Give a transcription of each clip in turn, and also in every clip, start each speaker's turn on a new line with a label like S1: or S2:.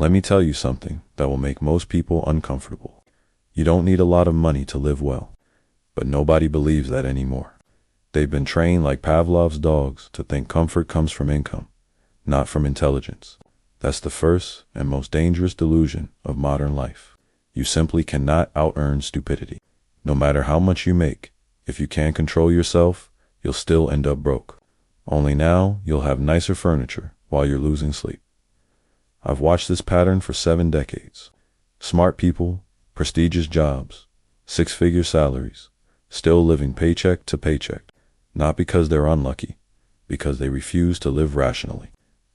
S1: Let me tell you something that will make most people uncomfortable. You don't need a lot of money to live well, but nobody believes that anymore. They've been trained like Pavlov's dogs to think comfort comes from income, not from intelligence. That's the first and most dangerous delusion of modern life. You simply cannot out-earn stupidity. No matter how much you make, if you can't control yourself, you'll still end up broke. Only now, you'll have nicer furniture while you're losing sleep. I've watched this pattern for 7 decades. Smart people, prestigious jobs, 6-figure salaries, still living paycheck to paycheck, not because they're unlucky, because they refuse to live rationally.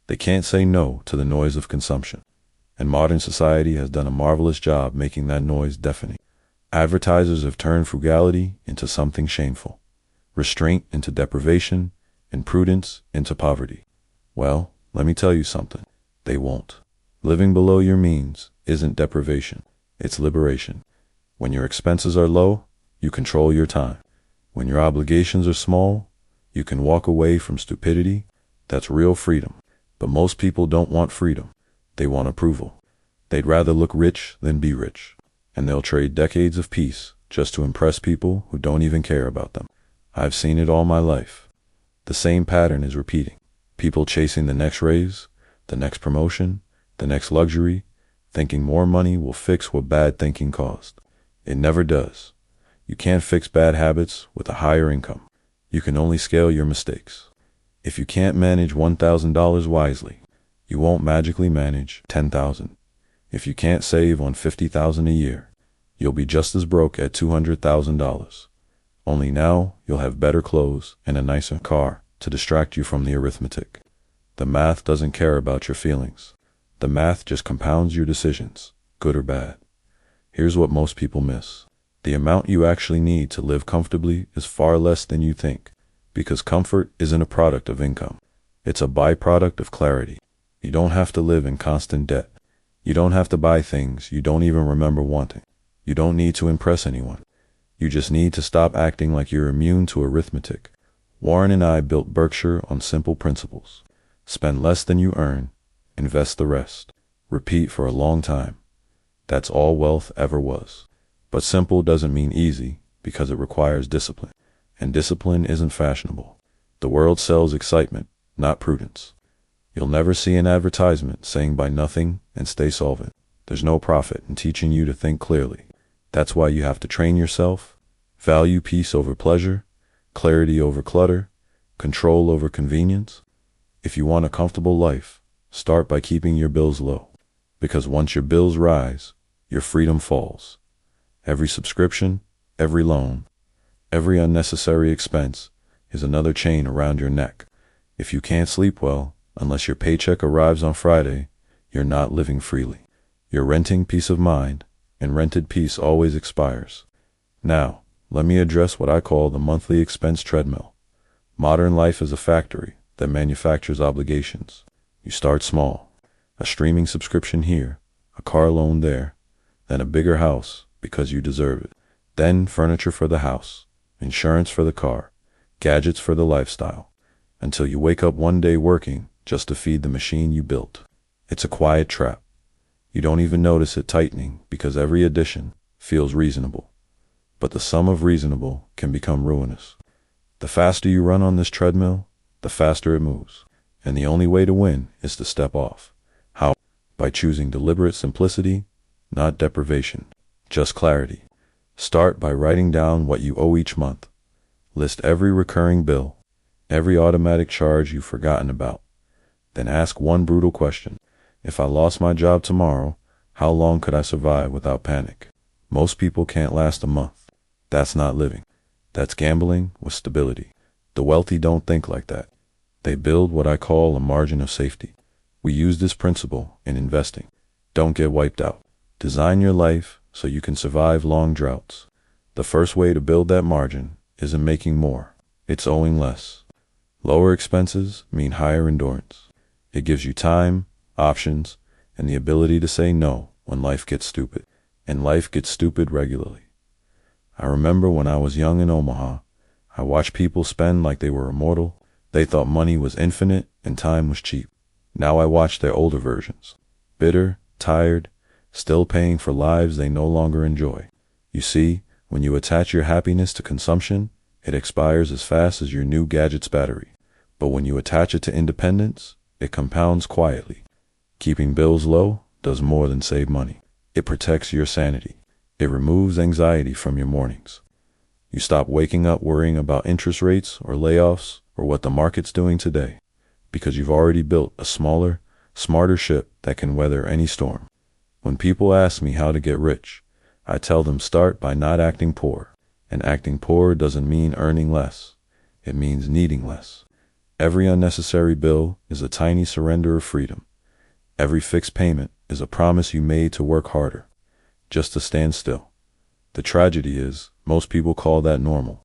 S1: They can't say no to the noise of consumption. And modern society has done a marvelous job making that noise deafening. Advertisers have turned frugality into something shameful, restraint into deprivation, and prudence into poverty. Well, let me tell you something. They won't. Living below your means isn't deprivation, it's liberation. When your expenses are low, you control your time. When your obligations are small, you can walk away from stupidity. That's real freedom. But most people don't want freedom. They want approval. They'd rather look rich than be rich. And they'll trade decades of peace just to impress people who don't even care about them. I've seen it all my life. The same pattern is repeating. People chasing the next raise, the next promotion, the next luxury, thinking more money will fix what bad thinking caused. It never does. You can't fix bad habits with a higher income. You can only scale your mistakes. If you can't manage $1,000 wisely, you won't magically manage $10,000. If you can't save on $50,000 a year, you'll be just as broke at $200,000. Only now you'll have better clothes and a nicer car to distract you from the arithmetic. The math doesn't care about your feelings. The math just compounds your decisions, good or bad. Here's what most people miss. The amount you actually need to live comfortably is far less than you think, because comfort isn't a product of income. It's a byproduct of clarity. You don't have to live in constant debt. You don't have to buy things you don't even remember wanting. You don't need to impress anyone. You just need to stop acting like you're immune to arithmetic. Warren and I built Berkshire on simple principles. Spend less than you earn, invest the rest. Repeat for a long time. That's all wealth ever was. But simple doesn't mean easy, because it requires discipline. And discipline isn't fashionable. The world sells excitement, not prudence. You'll never see an advertisement saying buy nothing and stay solvent. There's no profit in teaching you to think clearly. That's why you have to train yourself, value peace over pleasure, clarity over clutter, control over convenience. If you want a comfortable life, start by keeping your bills low. Because once your bills rise, your freedom falls. Every subscription, every loan, every unnecessary expense is another chain around your neck. If you can't sleep well, unless your paycheck arrives on Friday, you're not living freely. You're renting peace of mind, and rented peace always expires. Now, let me address what I call the monthly expense treadmill. Modern life is a factory that manufactures obligations. You start small. A streaming subscription here, a car loan there, then a bigger house because you deserve it. Then furniture for the house, insurance for the car, gadgets for the lifestyle, until you wake up one day working just to feed the machine you built. It's a quiet trap. You don't even notice it tightening because every addition feels reasonable. But the sum of reasonable can become ruinous. The faster you run on this treadmill, the faster it moves. And the only way to win is to step off. How? By choosing deliberate simplicity, not deprivation, just clarity. Start by writing down what you owe each month. List every recurring bill, every automatic charge you've forgotten about. Then ask one brutal question. If I lost my job tomorrow, how long could I survive without panic? Most people can't last a month. That's not living. That's gambling with stability. The wealthy don't think like that. They build what I call a margin of safety. We use this principle in investing. Don't get wiped out. Design your life so you can survive long droughts. The first way to build that margin isn't making more. It's owing less. Lower expenses mean higher endurance. It gives you time, options, and the ability to say no when life gets stupid. And life gets stupid regularly. I remember when I was young in Omaha, I watched people spend like they were immortal. They thought money was infinite and time was cheap. Now I watch their older versions. Bitter, tired, still paying for lives they no longer enjoy. You see, when you attach your happiness to consumption, it expires as fast as your new gadget's battery. But when you attach it to independence, it compounds quietly. Keeping bills low does more than save money. It protects your sanity. It removes anxiety from your mornings. You stop waking up worrying about interest rates or layoffs or what the market's doing today, because you've already built a smaller, smarter ship that can weather any storm. When people ask me how to get rich, I tell them start by not acting poor. And acting poor doesn't mean earning less. It means needing less. Every unnecessary bill is a tiny surrender of freedom. Every fixed payment is a promise you made to work harder, just to stand still. The tragedy is, most people call that normal.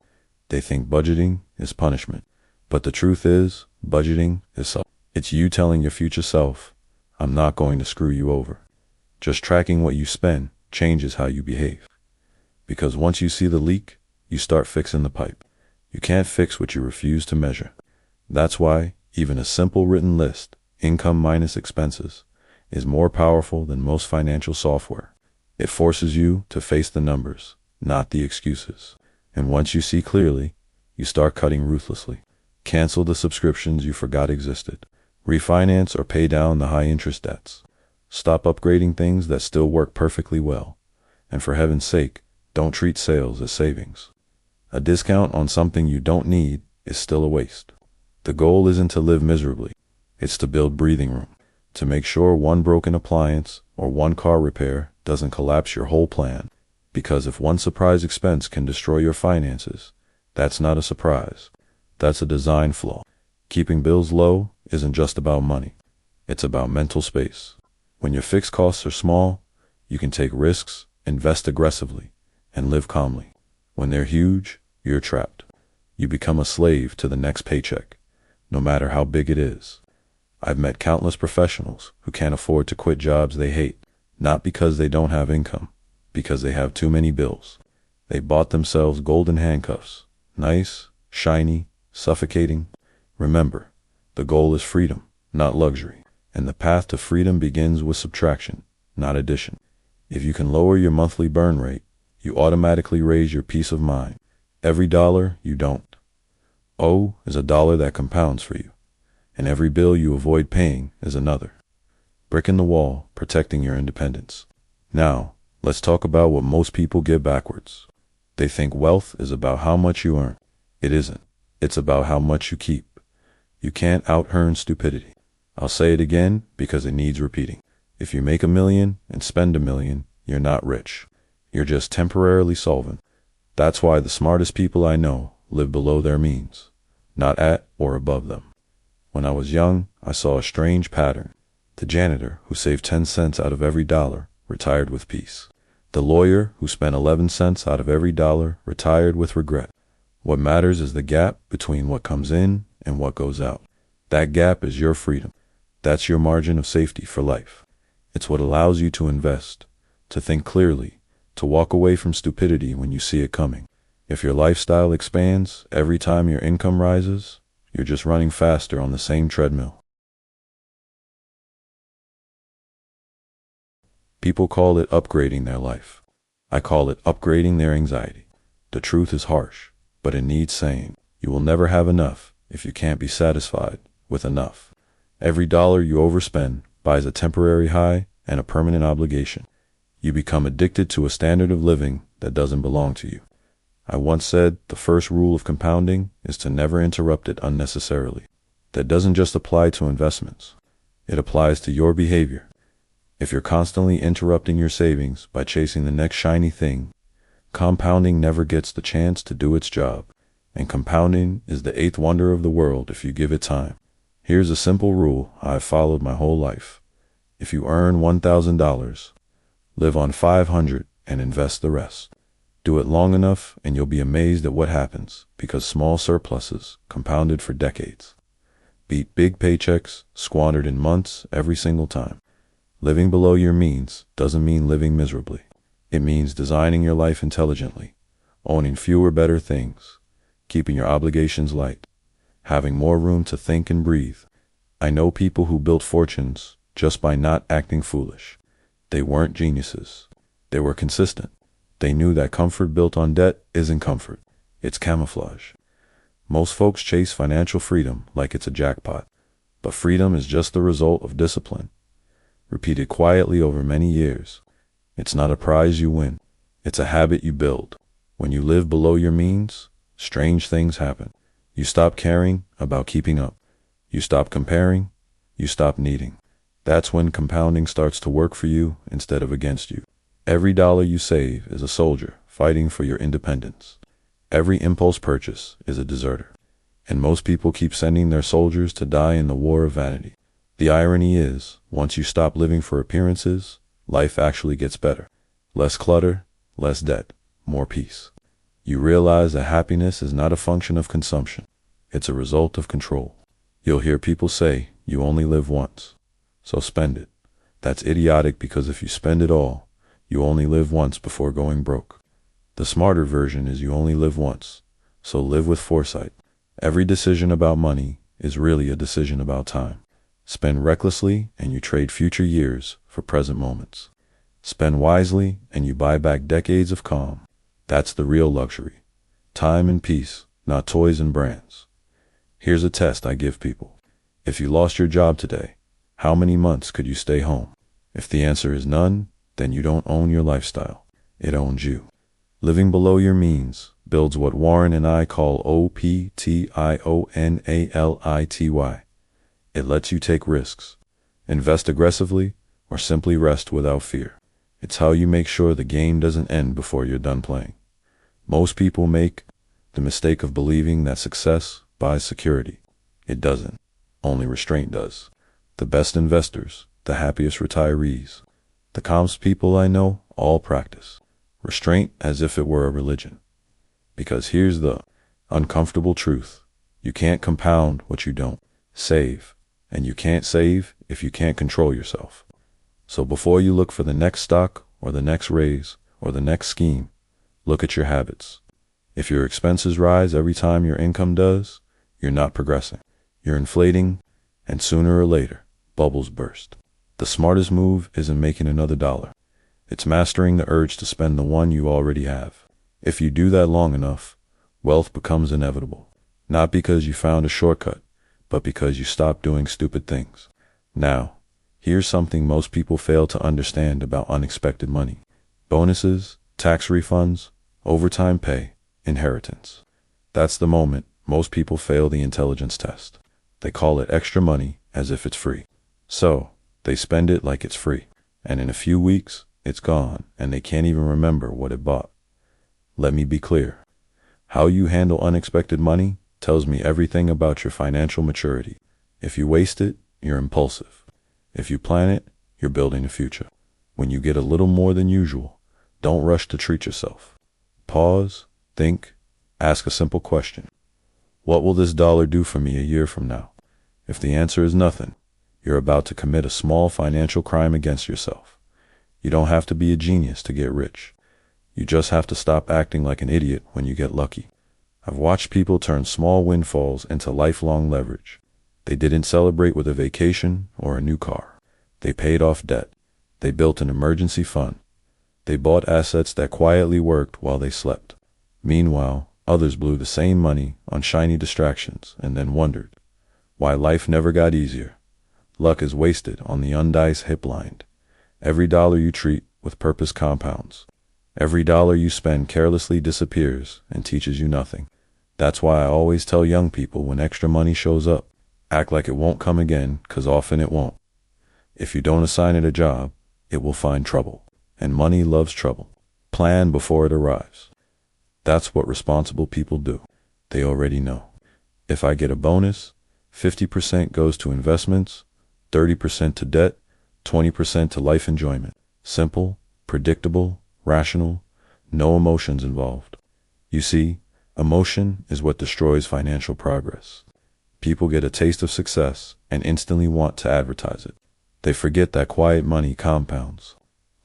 S1: They think budgeting is punishment. But the truth is, budgeting is self. It's you telling your future self, I'm not going to screw you over. Just tracking what you spend changes how you behave. Because once you see the leak, you start fixing the pipe. You can't fix what you refuse to measure. That's why even a simple written list, income minus expenses, is more powerful than most financial software. It forces you to face the numbers, not the excuses. And once you see clearly, you start cutting ruthlessly. Cancel the subscriptions you forgot existed. Refinance or pay down the high interest debts. Stop upgrading things that still work perfectly well. And for heaven's sake, don't treat sales as savings. A discount on something you don't need is still a waste. The goal isn't to live miserably. It's to build breathing room. To make sure one broken appliance or one car repair doesn't collapse your whole plan. Because if one surprise expense can destroy your finances, that's not a surprise. That's a design flaw. Keeping bills low isn't just about money. It's about mental space. When your fixed costs are small, you can take risks, invest aggressively, and live calmly. When they're huge, you're trapped. You become a slave to the next paycheck, no matter how big it is. I've met countless professionals who can't afford to quit jobs they hate, not because they don't have income, because they have too many bills. They bought themselves golden handcuffs, nice, shiny, suffocating. Remember, the goal is freedom, not luxury. And the path to freedom begins with subtraction, not addition. If you can lower your monthly burn rate, you automatically raise your peace of mind. Every dollar you don't owe is a dollar that compounds for you. And every bill you avoid paying is another brick in the wall, protecting your independence. Now, let's talk about what most people get backwards. They think wealth is about how much you earn. It isn't. It's about how much you keep. You can't out-earn stupidity. I'll say it again because it needs repeating. If you make $1 million and spend $1 million, you're not rich. You're just temporarily solvent. That's why the smartest people I know live below their means, not at or above them. When I was young, I saw a strange pattern. The janitor who saved 10 cents out of every dollar retired with peace. The lawyer who spent 11 cents out of every dollar retired with regret. What matters is the gap between what comes in and what goes out. That gap is your freedom. That's your margin of safety for life. It's what allows you to invest, to think clearly, to walk away from stupidity when you see it coming. If your lifestyle expands every time your income rises, you're just running faster on the same treadmill. People call it upgrading their life. I call it upgrading their anxiety. The truth is harsh, but it needs saying. You will never have enough if you can't be satisfied with enough. Every dollar you overspend buys a temporary high and a permanent obligation. You become addicted to a standard of living that doesn't belong to you. I once said the first rule of compounding is to never interrupt it unnecessarily. That doesn't just apply to investments. It applies to your behavior. If you're constantly interrupting your savings by chasing the next shiny thing, compounding never gets the chance to do its job. And compounding is the 8th wonder of the world if you give it time. Here's a simple rule I've followed my whole life. If you earn $1,000, live on $500 and invest the rest. Do it long enough and you'll be amazed at what happens, because small surpluses compounded for decades. Beat big paychecks squandered in months every single time. Living below your means doesn't mean living miserably. It means designing your life intelligently, owning fewer better things, keeping your obligations light, having more room to think and breathe. I know people who built fortunes just by not acting foolish. They weren't geniuses. They were consistent. They knew that comfort built on debt isn't comfort. It's camouflage. Most folks chase financial freedom like it's a jackpot, but freedom is just the result of discipline, repeated quietly over many years. It's not a prize you win. It's a habit you build. When you live below your means, strange things happen. You stop caring about keeping up. You stop comparing. You stop needing. That's when compounding starts to work for you instead of against you. Every dollar you save is a soldier fighting for your independence. Every impulse purchase is a deserter. And most people keep sending their soldiers to die in the war of vanity. The irony is, once you stop living for appearances, life actually gets better. Less clutter, less debt, more peace. You realize that happiness is not a function of consumption. It's a result of control. You'll hear people say, you only live once, so spend it. That's idiotic because if you spend it all, you only live once before going broke. The smarter version is you only live once, so live with foresight. Every decision about money is really a decision about time. Spend recklessly and you trade future years for present moments. Spend wisely and you buy back decades of calm. That's the real luxury. Time and peace, not toys and brands. Here's a test I give people. If you lost your job today, how many months could you stay home? If the answer is none, then you don't own your lifestyle. It owns you. Living below your means builds what Warren and I call optionality. It lets you take risks, invest aggressively, or simply rest without fear. It's how you make sure the game doesn't end before you're done playing. Most people make the mistake of believing that success buys security. It doesn't. Only restraint does. The best investors, the happiest retirees, the calmest people I know all practice restraint as if it were a religion. Because here's the uncomfortable truth. You can't compound what you don't save, and you can't save if you can't control yourself. So before you look for the next stock or the next raise or the next scheme, look at your habits. If your expenses rise every time your income does, you're not progressing. You're inflating, and sooner or later, bubbles burst. The smartest move isn't making another dollar. It's mastering the urge to spend the one you already have. If you do that long enough, wealth becomes inevitable. Not because you found a shortcut, but because you stopped doing stupid things. Now, here's something most people fail to understand about unexpected money. Bonuses, tax refunds, overtime pay, inheritance. That's the moment most people fail the intelligence test. They call it extra money as if it's free. So, they spend it like it's free. And in a few weeks, it's gone, and they can't even remember what it bought. Let me be clear. How you handle unexpected money tells me everything about your financial maturity. If you waste it, you're impulsive. If you plan it, you're building a future. When you get a little more than usual, don't rush to treat yourself. Pause, think, ask a simple question. What will this dollar do for me a year from now? If the answer is nothing, you're about to commit a small financial crime against yourself. You don't have to be a genius to get rich. You just have to stop acting like an idiot when you get lucky. I've watched people turn small windfalls into lifelong leverage. They didn't celebrate with a vacation or a new car. They paid off debt. They built an emergency fund. They bought assets that quietly worked while they slept. Meanwhile, others blew the same money on shiny distractions and then wondered why life never got easier. Luck is wasted on the undiced hip-blind. Every dollar you treat with purpose compounds. Every dollar you spend carelessly disappears and teaches you nothing. That's why I always tell young people when extra money shows up, act like it won't come again, 'cause often it won't. If you don't assign it a job, it will find trouble. And money loves trouble. Plan before it arrives. That's what responsible people do. They already know. If I get a bonus, 50% goes to investments, 30% to debt, 20% to life enjoyment. Simple, predictable, rational, no emotions involved. You see, emotion is what destroys financial progress. People get a taste of success and instantly want to advertise it. They forget that quiet money compounds.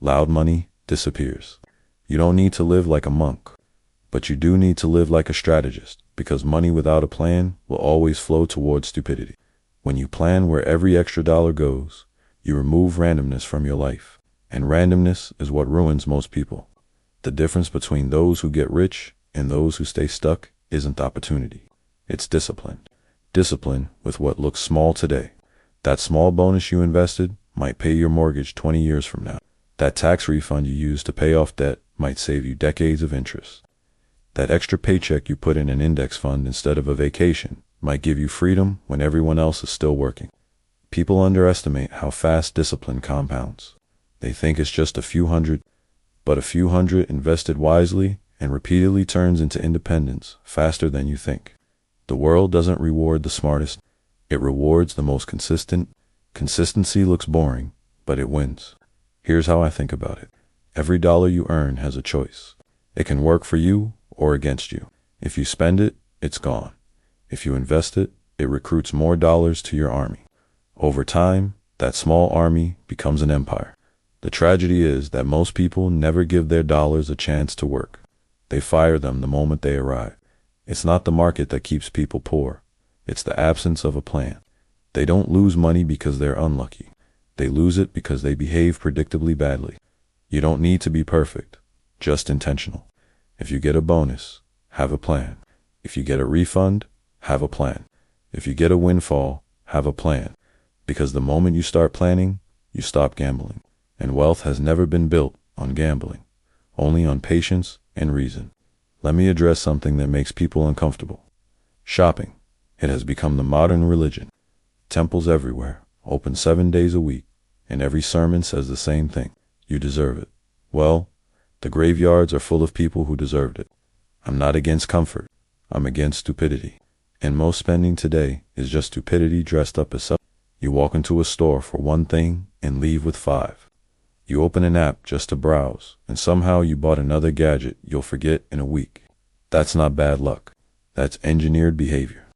S1: Loud money disappears. You don't need to live like a monk, but you do need to live like a strategist, because money without a plan will always flow towards stupidity. When you plan where every extra dollar goes, you remove randomness from your life. And randomness is what ruins most people. The difference between those who get rich and those who stay stuck isn't opportunity. It's discipline. Discipline with what looks small today. That small bonus you invested might pay your mortgage 20 years from now. That tax refund you used to pay off debt might save you decades of interest. That extra paycheck you put in an index fund instead of a vacation might give you freedom when everyone else is still working. People underestimate how fast discipline compounds. They think it's just a few hundred, but a few hundred invested wisely and repeatedly turns into independence faster than you think. The world doesn't reward the smartest, it rewards the most consistent. Consistency looks boring, but it wins. Here's how I think about it. Every dollar you earn has a choice. It can work for you or against you. If you spend it, it's gone. If you invest it, it recruits more dollars to your army. Over time, that small army becomes an empire. The tragedy is that most people never give their dollars a chance to work. They fire them the moment they arrive. It's not the market that keeps people poor. It's the absence of a plan. They don't lose money because they're unlucky. They lose it because they behave predictably badly. You don't need to be perfect, just intentional. If you get a bonus, have a plan. If you get a refund, have a plan. If you get a windfall, have a plan. Because the moment you start planning, you stop gambling. And wealth has never been built on gambling, only on patience and reason. Let me address something that makes people uncomfortable. Shopping. It has become the modern religion. Temples everywhere, open 7 days a week, and every sermon says the same thing. You deserve it. Well, the graveyards are full of people who deserved it. I'm not against comfort. I'm against stupidity. And most spending today is just stupidity dressed up as something. You walk into a store for one thing and leave with 5. You open an app just to browse, and somehow you bought another gadget you'll forget in a week. That's not bad luck. That's engineered behavior.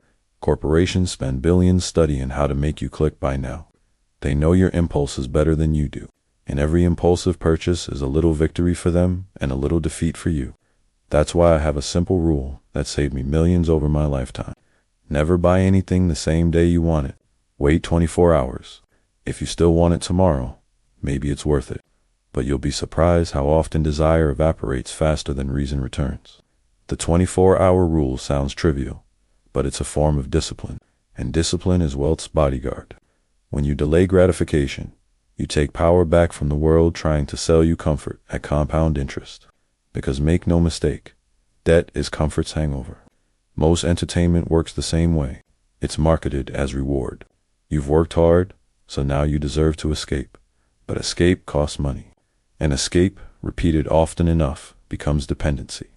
S1: Corporations spend billions studying how to make you click buy now. They know your impulses better than you do, and every impulsive purchase is a little victory for them and a little defeat for you. That's why I have a simple rule that saved me millions over my lifetime. Never buy anything the same day you want it. Wait 24 hours. If you still want it tomorrow, maybe it's worth it. But you'll be surprised how often desire evaporates faster than reason returns. The 24-hour rule sounds trivial, but it's a form of discipline, and discipline is wealth's bodyguard. When you delay gratification, you take power back from the world trying to sell you comfort at compound interest. Because make no mistake, debt is comfort's hangover. Most entertainment works the same way. It's marketed as reward. You've worked hard, so now you deserve to escape. But escape costs money. And escape, repeated often enough, becomes dependency.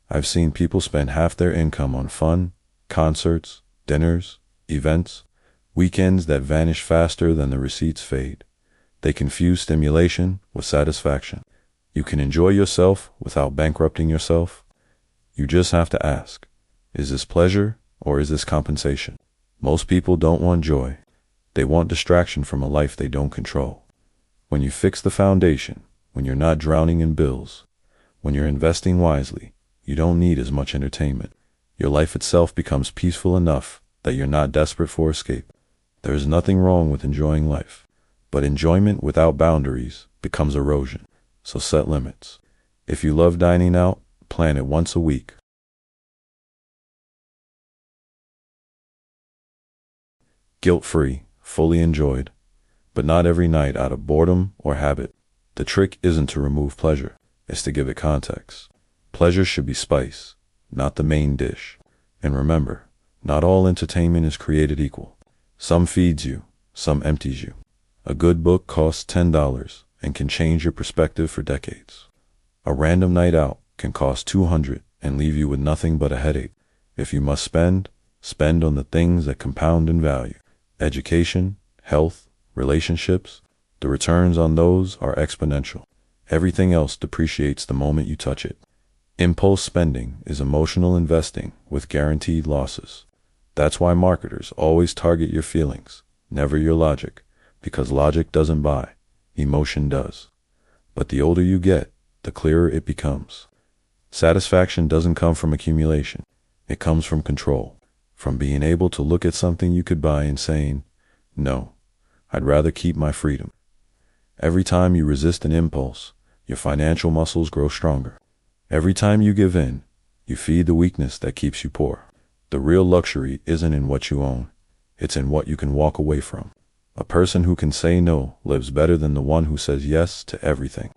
S1: I've seen people spend half their income on fun, concerts, dinners, events, weekends that vanish faster than the receipts fade. They confuse stimulation with satisfaction. You can enjoy yourself without bankrupting yourself. You just have to ask, is this pleasure or is this compensation? Most people don't want joy. They want distraction from a life they don't control. When you fix the foundation, when you're not drowning in bills, when you're investing wisely, you don't need as much entertainment. Your life itself becomes peaceful enough that you're not desperate for escape. There is nothing wrong with enjoying life, but enjoyment without boundaries becomes erosion. So set limits. If you love dining out, plan it once a week. Guilt-free, fully enjoyed, but not every night out of boredom or habit. The trick isn't to remove pleasure, it's to give it context. Pleasure should be spice, not the main dish. And remember, not all entertainment is created equal. Some feeds you, some empties you. A good book costs $10 and can change your perspective for decades. A random night out can cost $200 and leave you with nothing but a headache. If you must spend, spend on the things that compound in value. Education, health, relationships. The returns on those are exponential. Everything else depreciates the moment you touch it. Impulse spending is emotional investing with guaranteed losses. That's why marketers always target your feelings, never your logic, because logic doesn't buy, emotion does. But the older you get, the clearer it becomes. Satisfaction doesn't come from accumulation. It comes from control, from being able to look at something you could buy and saying, no, I'd rather keep my freedom. Every time you resist an impulse, your financial muscles grow stronger. Every time you give in, you feed the weakness that keeps you poor. The real luxury isn't in what you own, it's in what you can walk away from. A person who can say no lives better than the one who says yes to everything.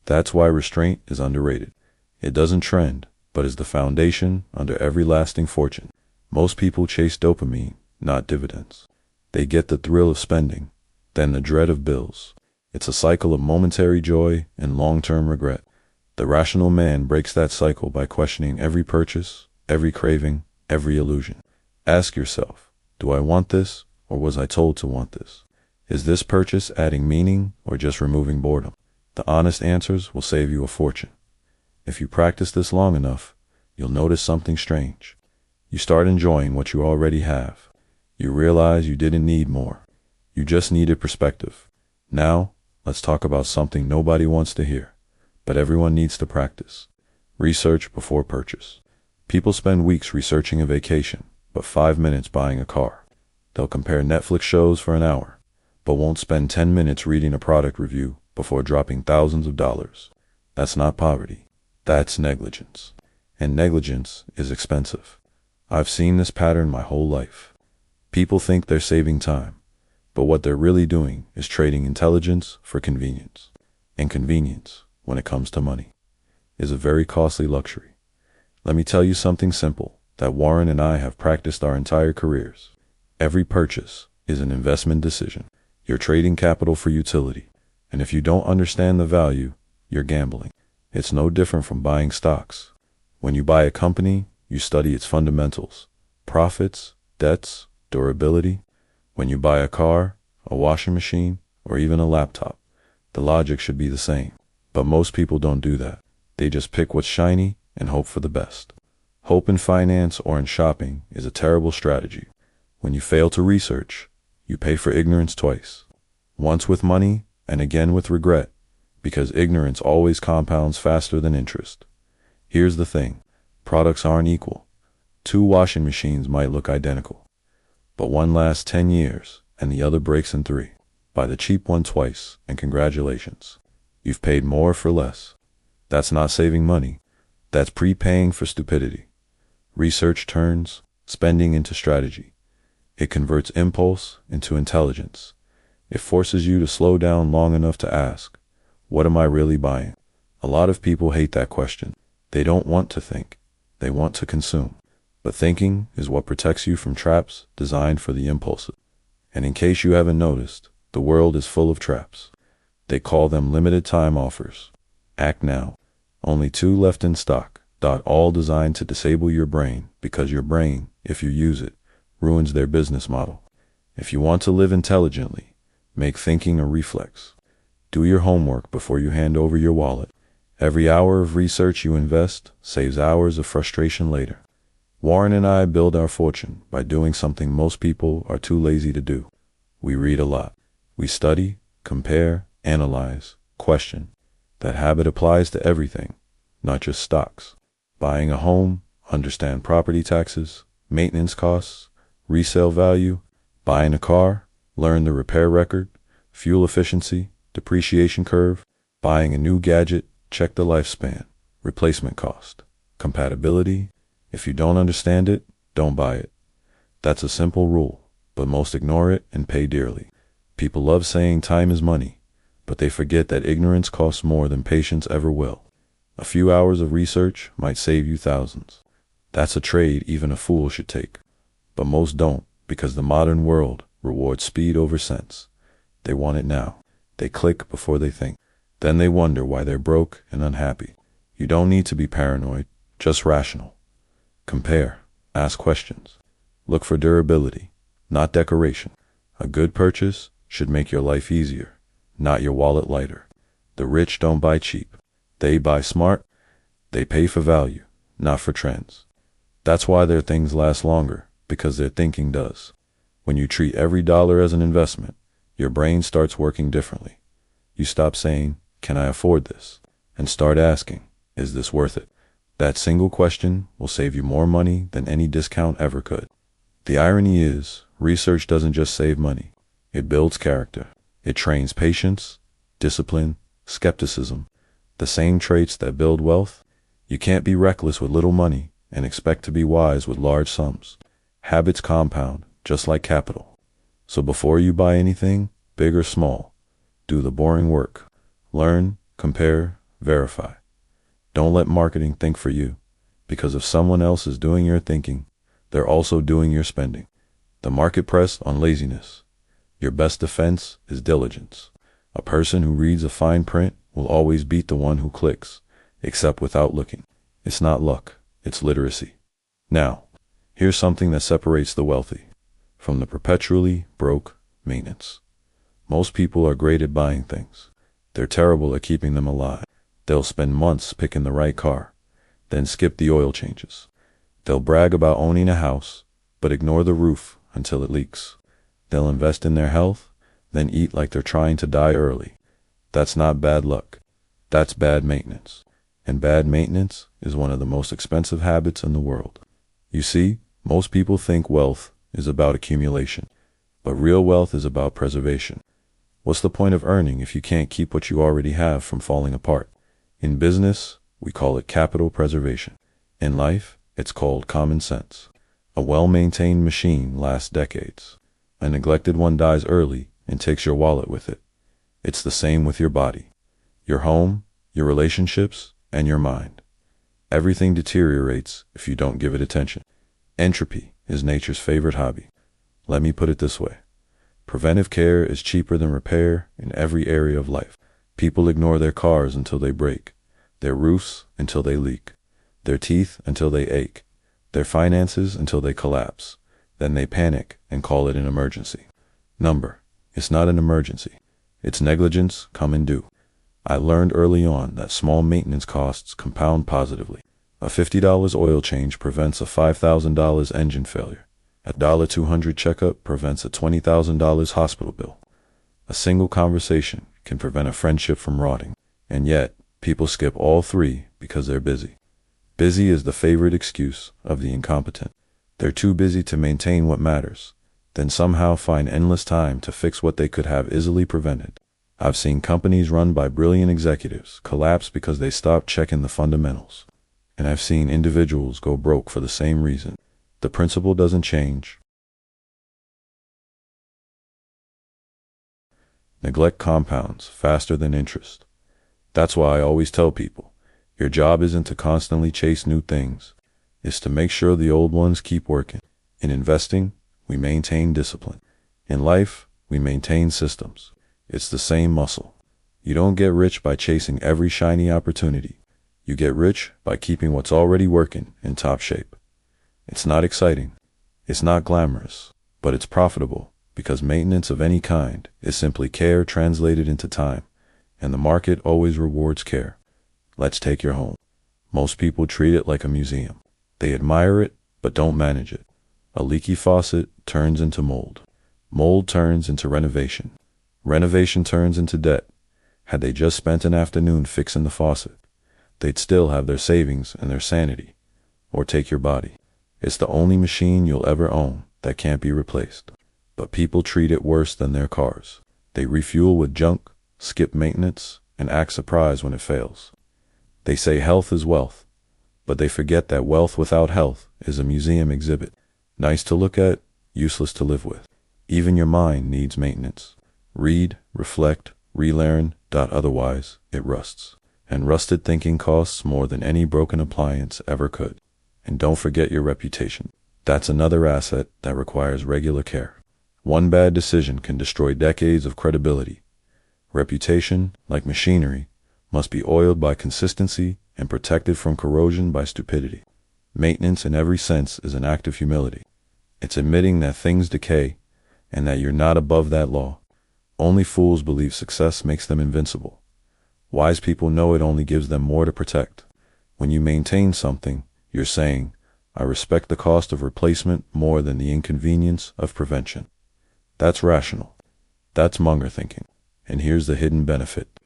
S1: That's why restraint is underrated. It doesn't trend, but is the foundation under every lasting fortune. Most people chase dopamine, not dividends. They get the thrill of spending, then the dread of bills. It's a cycle of momentary joy and long-term regret. The rational man breaks that cycle by questioning every purchase, every craving, every illusion. Ask yourself, do I want this, or was I told to want this? Is this purchase adding meaning or just removing boredom? The honest answers will save you a fortune. If you practice this long enough, you'll notice something strange. You start enjoying what you already have. You realize you didn't need more. You just needed perspective. Now, let's talk about something nobody wants to hear, but everyone needs to practice. Research before purchase. People spend weeks researching a vacation, but 5 minutes buying a car. They'll compare Netflix shows for an hour, but won't spend 10 minutes reading a product review before dropping thousands of dollars. That's not poverty. That's negligence. And negligence is expensive. I've seen this pattern my whole life. People think they're saving time, but what they're really doing is trading intelligence for convenience. And convenience, when it comes to money, is a very costly luxury. Let me tell you something simple that Warren and I have practiced our entire careers. Every purchase is an investment decision. You're trading capital for utility. And if you don't understand the value, you're gambling. It's no different from buying stocks. When you buy a company, you study its fundamentals, profits, debts, durability. When you buy a car, a washing machine, or even a laptop, the logic should be the same. But most people don't do that. They just pick what's shiny and hope for the best. Hope in finance or in shopping is a terrible strategy. When you fail to research, you pay for ignorance twice. Once with money and again with regret, because ignorance always compounds faster than interest. Here's the thing, products aren't equal. 2 washing machines might look identical, but one lasts 10 years and the other breaks in 3. Buy the cheap one twice and congratulations. You've paid more for less. That's not saving money. That's prepaying for stupidity. Research turns spending into strategy. It converts impulse into intelligence. It forces you to slow down long enough to ask, what am I really buying? A lot of people hate that question. They don't want to think. They want to consume. But thinking is what protects you from traps designed for the impulsive. And in case you haven't noticed, the world is full of traps. They call them limited time offers. Act now. Only 2 left in stock. All designed to disable your brain, because your brain, if you use it, ruins their business model. If you want to live intelligently, make thinking a reflex. Do your homework before you hand over your wallet. Every hour of research you invest saves hours of frustration later. Warren and I build our fortune by doing something most people are too lazy to do. We read a lot. We study, compare, analyze, question. That habit applies to everything, not just stocks. Buying a home, understand property taxes, maintenance costs, resale value. Buying a car, learn the repair record, fuel efficiency, depreciation curve. Buying a new gadget, check the lifespan, replacement cost, compatibility. If you don't understand it, don't buy it. That's a simple rule, but most ignore it and pay dearly. People love saying time is money, but they forget that ignorance costs more than patience ever will. A few hours of research might save you thousands. That's a trade even a fool should take. But most don't, because the modern world rewards speed over sense. They want it now. They click before they think. Then they wonder why they're broke and unhappy. You don't need to be paranoid, just rational. Compare, ask questions. Look for durability, not decoration. A good purchase should make your life easier, not your wallet lighter. The rich don't buy cheap. They buy smart. They pay for value, not for trends. That's why their things last longer, because their thinking does. When you treat every dollar as an investment, your brain starts working differently. You stop saying, can I afford this? And start asking, is this worth it? That single question will save you more money than any discount ever could. The irony is, research doesn't just save money. It builds character. It trains patience, discipline, skepticism, the same traits that build wealth. You can't be reckless with little money and expect to be wise with large sums. Habits compound, just like capital. So before you buy anything, big or small, do the boring work. Learn, compare, verify. Don't let marketing think for you, because if someone else is doing your thinking, they're also doing your spending. The market press on laziness. Your best defense is diligence. A person who reads a fine print will always beat the one who clicks, except without looking. It's not luck, it's literacy. Now, here's something that separates the wealthy from the perpetually broke maintenance. Most people are great at buying things. They're terrible at keeping them alive. They'll spend months picking the right car, then skip the oil changes. They'll brag about owning a house, but ignore the roof until it leaks. They'll invest in their health, then eat like they're trying to die early. That's not bad luck. That's bad maintenance. And bad maintenance is one of the most expensive habits in the world. You see, most people think wealth is about accumulation, but real wealth is about preservation. What's the point of earning if you can't keep what you already have from falling apart? In business, we call it capital preservation. In life, it's called common sense. A well-maintained machine lasts decades. A neglected one dies early and takes your wallet with it. It's the same with your body, your home, your relationships, and your mind. Everything deteriorates if you don't give it attention. Entropy is nature's favorite hobby. Let me put it this way. Preventive care is cheaper than repair in every area of life. People ignore their cars until they break, their roofs until they leak, their teeth until they ache, their finances until they collapse. Then they panic and call it an emergency. It's not an emergency. It's negligence come and due. I learned early on that small maintenance costs compound positively. A $50 oil change prevents a $5,000 engine failure. A $200 checkup prevents a $20,000 hospital bill. A single conversation can prevent a friendship from rotting. And yet, people skip all three because they're busy. Busy is the favorite excuse of the incompetent. They're too busy to maintain what matters, then somehow find endless time to fix what they could have easily prevented. I've seen companies run by brilliant executives collapse because they stopped checking the fundamentals. And I've seen individuals go broke for the same reason. The principle doesn't change. Neglect compounds faster than interest. That's why I always tell people, your job isn't to constantly chase new things. It's to make sure the old ones keep working. In investing, we maintain discipline. In life, we maintain systems. It's the same muscle. You don't get rich by chasing every shiny opportunity. You get rich by keeping what's already working in top shape. It's not exciting. It's not glamorous, but it's profitable because maintenance of any kind is simply care translated into time, and the market always rewards care. Let's take your home. Most people treat it like a museum. They admire it, but don't manage it. A leaky faucet turns into mold. Mold turns into renovation. Renovation turns into debt. Had they just spent an afternoon fixing the faucet, they'd still have their savings and their sanity. Or take your body. It's the only machine you'll ever own that can't be replaced. But people treat it worse than their cars. They refuel with junk, skip maintenance, and act surprised when it fails. They say health is wealth, but they forget that wealth without health is a museum exhibit. Nice to look at, useless to live with. Even your mind needs maintenance. Read, reflect, relearn, otherwise it rusts. And rusted thinking costs more than any broken appliance ever could. And don't forget your reputation. That's another asset that requires regular care. One bad decision can destroy decades of credibility. Reputation, like machinery, must be oiled by consistency and protected from corrosion by stupidity. Maintenance in every sense is an act of humility. It's admitting that things decay and that you're not above that law. Only fools believe success makes them invincible. Wise people know it only gives them more to protect. When you maintain something, you're saying, I respect the cost of replacement more than the inconvenience of prevention. That's rational. That's Munger thinking. And here's the hidden benefit.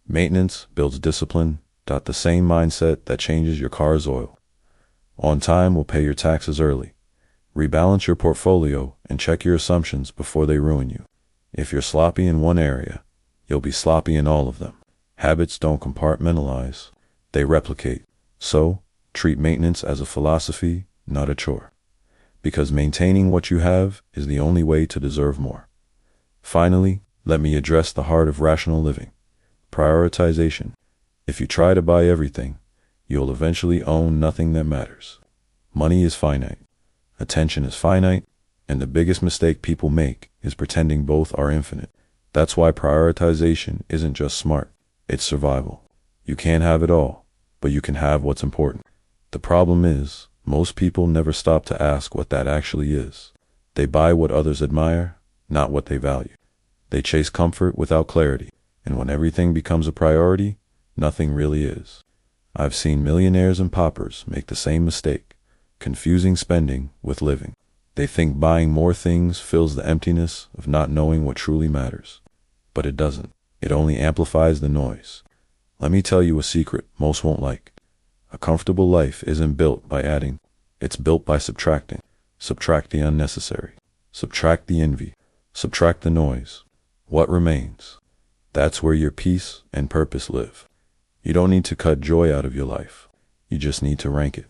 S1: Maintenance builds discipline, the same mindset that changes your car's oil. On time will pay your taxes early. Rebalance your portfolio and check your assumptions before they ruin you. If you're sloppy in one area, you'll be sloppy in all of them. Habits don't compartmentalize, they replicate. So, treat maintenance as a philosophy, not a chore. Because maintaining what you have is the only way to deserve more. Finally, let me address the heart of rational living. Prioritization. If you try to buy everything, you'll eventually own nothing that matters. Money is finite. Attention is finite. And the biggest mistake people make is pretending both are infinite. That's why prioritization isn't just smart, it's survival. You can't have it all, but you can have what's important. The problem is, most people never stop to ask what that actually is. They buy what others admire, not what they value. They chase comfort without clarity, and when everything becomes a priority, nothing really is. I've seen millionaires and paupers make the same mistake, confusing spending with living. They think buying more things fills the emptiness of not knowing what truly matters. But it doesn't. It only amplifies the noise. Let me tell you a secret most won't like. A comfortable life isn't built by adding. It's built by subtracting. Subtract the unnecessary. Subtract the envy. Subtract the noise. What remains? That's where your peace and purpose live. You don't need to cut joy out of your life. You just need to rank it.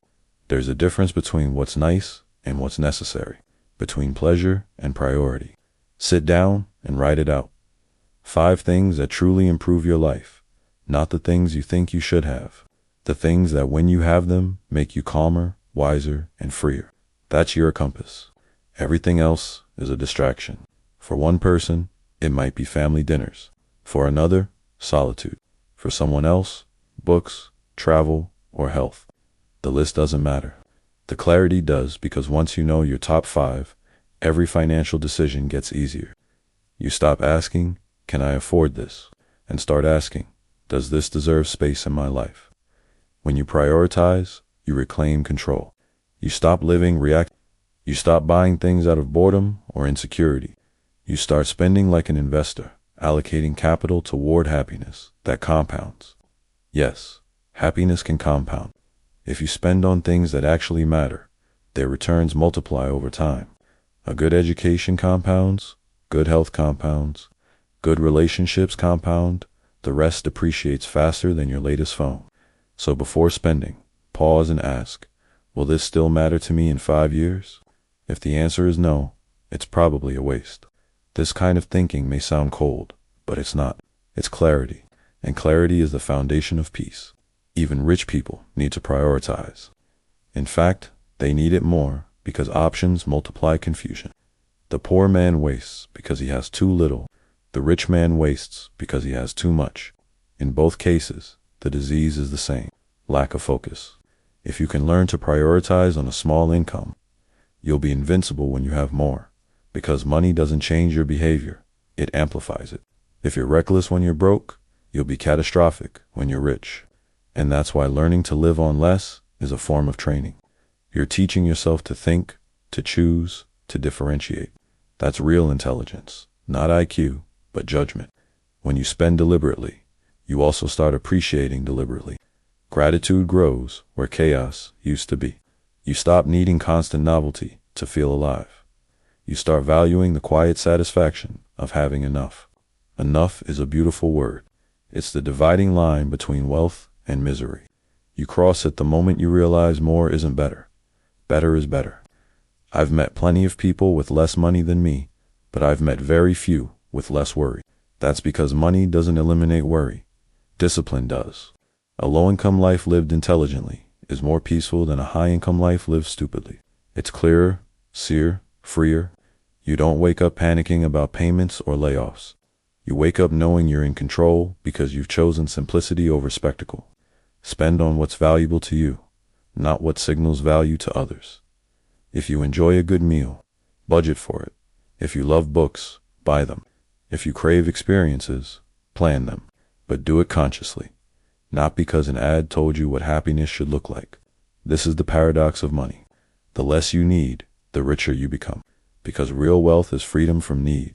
S1: There's a difference between what's nice and what's necessary, between pleasure and priority. Sit down and write it out. 5 things that truly improve your life, not the things you think you should have. The things that when you have them, make you calmer, wiser, and freer. That's your compass. Everything else is a distraction. For one person, it might be family dinners. For another, solitude. For someone else, books, travel, or health. The list doesn't matter. The clarity does, because once you know your top 5, every financial decision gets easier. You stop asking, can I afford this? And start asking, does this deserve space in my life? When you prioritize, you reclaim control. You stop living You stop buying things out of boredom or insecurity. You start spending like an investor, allocating capital toward happiness that compounds. Yes, happiness can compound. If you spend on things that actually matter, their returns multiply over time. A good education compounds, good health compounds, good relationships compound, the rest depreciates faster than your latest phone. So before spending, pause and ask, will this still matter to me in 5 years? If the answer is no, it's probably a waste. This kind of thinking may sound cold, but it's not. It's clarity, and clarity is the foundation of peace. Even rich people need to prioritize. In fact, they need it more because options multiply confusion. The poor man wastes because he has too little. The rich man wastes because he has too much. In both cases, the disease is the same: lack of focus. If you can learn to prioritize on a small income, you'll be invincible when you have more, because money doesn't change your behavior, it amplifies it. If you're reckless when you're broke, you'll be catastrophic when you're rich. And that's why learning to live on less is a form of training. You're teaching yourself to think, to choose, to differentiate. That's real intelligence, not IQ, but judgment. When you spend deliberately, you also start appreciating deliberately. Gratitude grows where chaos used to be. You stop needing constant novelty to feel alive. You start valuing the quiet satisfaction of having enough. Enough is a beautiful word. It's the dividing line between wealth and misery. You cross it the moment you realize more isn't better. Better is better. I've met plenty of people with less money than me, but I've met very few with less worry. That's because money doesn't eliminate worry. Discipline does. A low-income life lived intelligently is more peaceful than a high-income life lived stupidly. It's clearer, seer, freer. You don't wake up panicking about payments or layoffs. You wake up knowing you're in control because you've chosen simplicity over spectacle. Spend on what's valuable to you, not what signals value to others. If you enjoy a good meal, budget for it. If you love books, buy them. If you crave experiences, plan them. But do it consciously, not because an ad told you what happiness should look like. This is the paradox of money. The less you need, the richer you become, because real wealth is freedom from need.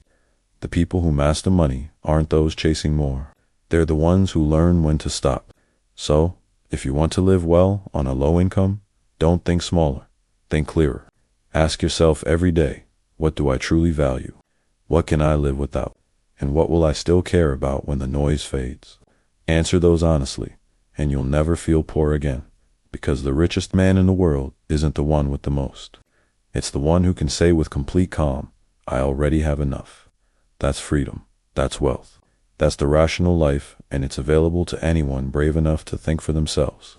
S1: The people who master money aren't those chasing more. They're the ones who learn when to stop. So, if you want to live well on a low income, don't think smaller, think clearer. Ask yourself every day, what do I truly value? What can I live without? And what will I still care about when the noise fades? Answer those honestly, and you'll never feel poor again, because the richest man in the world isn't the one with the most. It's the one who can say with complete calm, I already have enough. That's freedom. That's wealth. That's the rational life, and it's available to anyone brave enough to think for themselves.